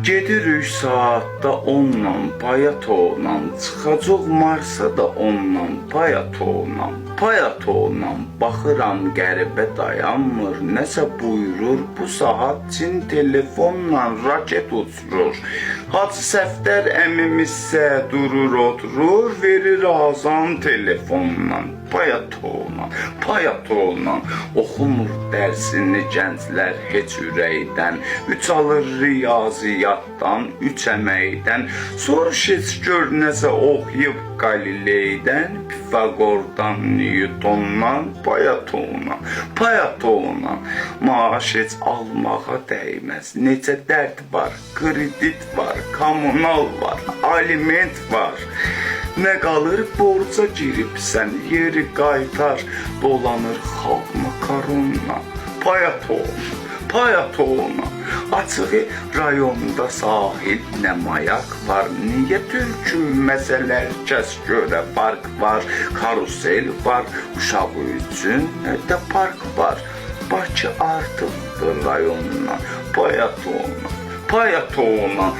Gedirik saatda onunla, payatovla, çıxacaq Marsa da onunla, payatovla. Payatovla baxıram qəribə dayanmır, nəsə buyurur, bu saat Çin telefonla raket uçurur. Hacı Səfdər əmimizsə durur oturur, verir azan telefonla, payatovla, payatovla. Oxumur dərsini gənclər heç ürəkdən, 3 alır riyaziyyatdan, 3 əməkdən. Soruş heç gör nəsə oxuyub Qalileydən, Pifagordan, Newtondan, payatovla, payatovla. Maaş heç almağa dəyməz, necə dərd var, kredit var, kommunal var, aliment var. Nə qalır borca giribsən, yeri qaytar, dolanır xalq makaronla, payatovla, payatovla. Açığı rayonda sahil nə mayak var, niyə tökülməsələr kəs görə park var, karusel var, uşaq üçün nə də park var. Bakı artıqdır rayondan, payatovla, payatovla.